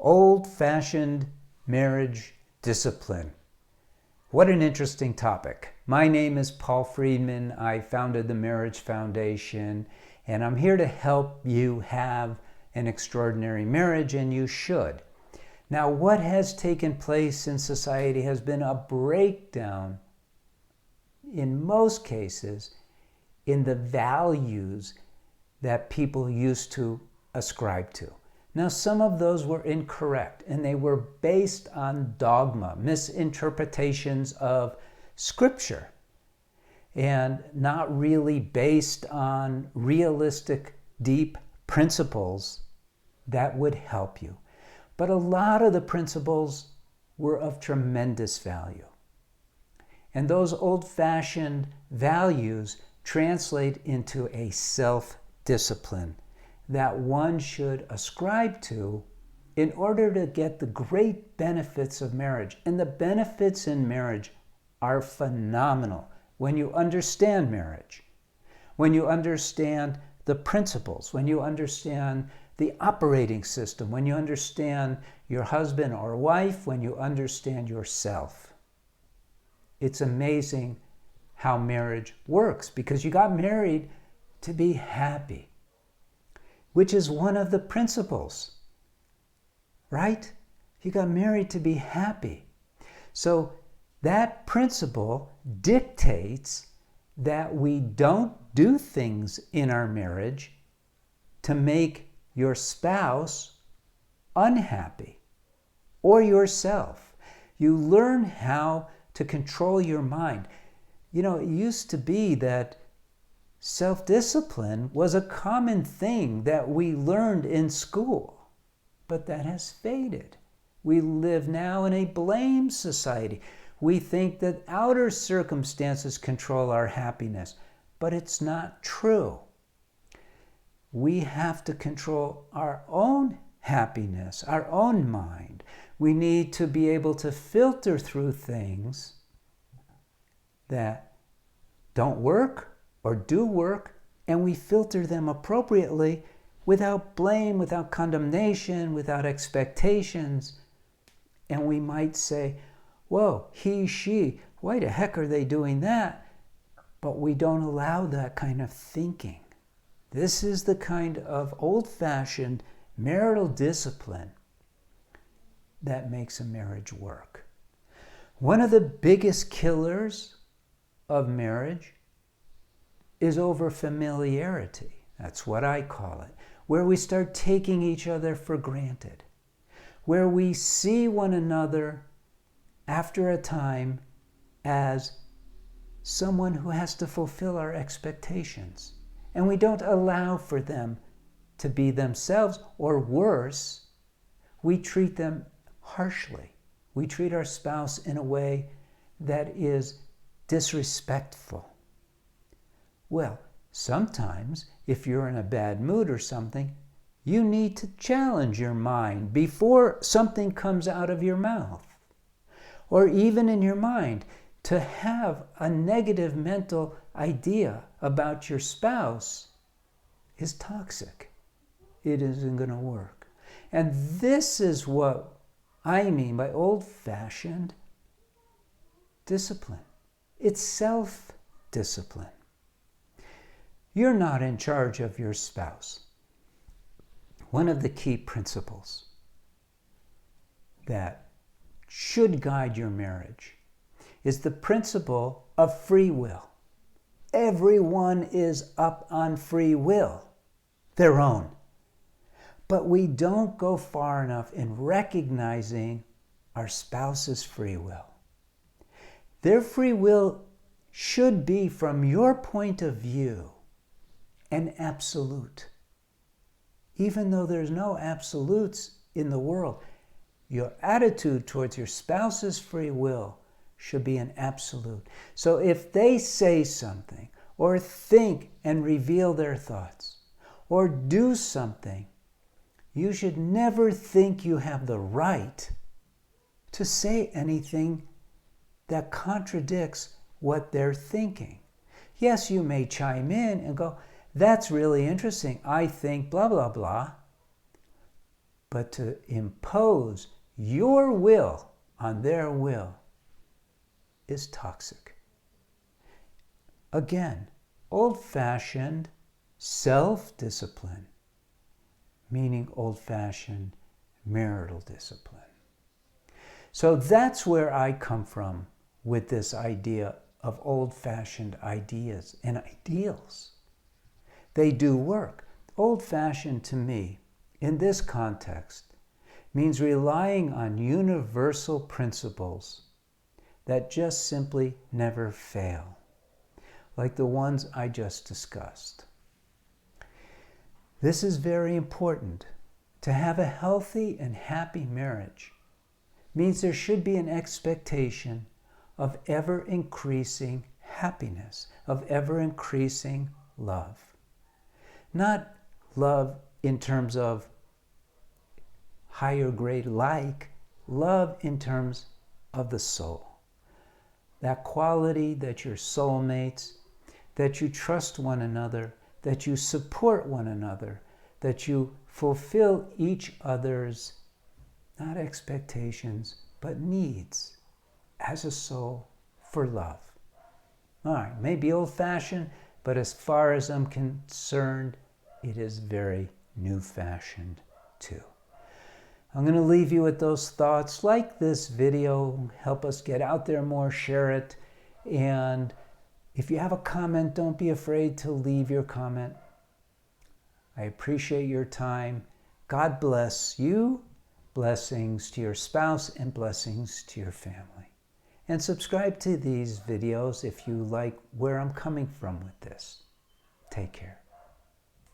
Old-fashioned marriage discipline. What an interesting topic. My name is Paul Friedman. I founded the Marriage Foundation, and I'm here to help you have an extraordinary marriage, and you should. Now, what has taken place in society has been a breakdown, in most cases, in the values that people used to ascribe to. Now, some of those were incorrect, and they were based on dogma, misinterpretations of Scripture, and not really based on realistic, deep principles that would help you. But a lot of the principles were of tremendous value. And those old-fashioned values translate into a self-discipline that one should ascribe to in order to get the great benefits of marriage. And the benefits in marriage are phenomenal when you understand marriage, when you understand the principles, when you understand the operating system, when you understand your husband or wife, when you understand yourself. It's amazing how marriage works, because you got married to be happy, which is one of the principles, right? You got married to be happy. So that principle dictates that we don't do things in our marriage to make your spouse unhappy or yourself. You learn how to control your mind. You know, it used to be that self-discipline was a common thing that we learned in school, but that has faded. We live now in a blame society. We think that outer circumstances control our happiness, but it's not true. We have to control our own happiness, our own mind. We need to be able to filter through things that don't work or do work, and we filter them appropriately without blame, without condemnation, without expectations. And we might say, whoa, he, she, why the heck are they doing that? But we don't allow that kind of thinking. This is the kind of old-fashioned marital discipline that makes a marriage work. One of the biggest killers of marriage is over familiarity. That's what I call it. Where we start taking each other for granted. Where we see one another after a time as someone who has to fulfill our expectations. And we don't allow for them to be themselves, or worse, we treat them harshly. We treat our spouse in a way that is disrespectful. Well, sometimes if you're in a bad mood or something, you need to challenge your mind before something comes out of your mouth. Or even in your mind, to have a negative mental idea about your spouse is toxic. It isn't going to work. And this is what I mean by old-fashioned discipline. It's self-discipline. You're not in charge of your spouse. One of the key principles that should guide your marriage is the principle of free will. Everyone is up on free will, their own. But we don't go far enough in recognizing our spouse's free will. Their free will should be, from your point of view, an absolute. Even though there's no absolutes in the world, your attitude towards your spouse's free will should be an absolute. So if they say something, or think and reveal their thoughts, or do something, you should never think you have the right to say anything that contradicts what they're thinking. Yes, you may chime in and go, that's really interesting. I think blah, blah, blah. But to impose your will on their will is toxic. Again, old-fashioned self-discipline, meaning old-fashioned marital discipline. So that's where I come from with this idea of old-fashioned ideas and ideals. They do work. Old-fashioned to me, in this context, means relying on universal principles that just simply never fail, like the ones I just discussed. This is very important. To have a healthy and happy marriage means there should be an expectation of ever-increasing happiness, of ever-increasing love. Not love in terms of higher grade like, love in terms of the soul. That quality that you're soulmates, that you trust one another, that you support one another, that you fulfill each other's, not expectations, but needs as a soul for love. All right, maybe old-fashioned, but as far as I'm concerned, it is very new-fashioned too. I'm going to leave you with those thoughts. Like this video, help us get out there more, share it. And if you have a comment, don't be afraid to leave your comment. I appreciate your time. God bless you. Blessings to your spouse and blessings to your family. And subscribe to these videos if you like where I'm coming from with this. Take care.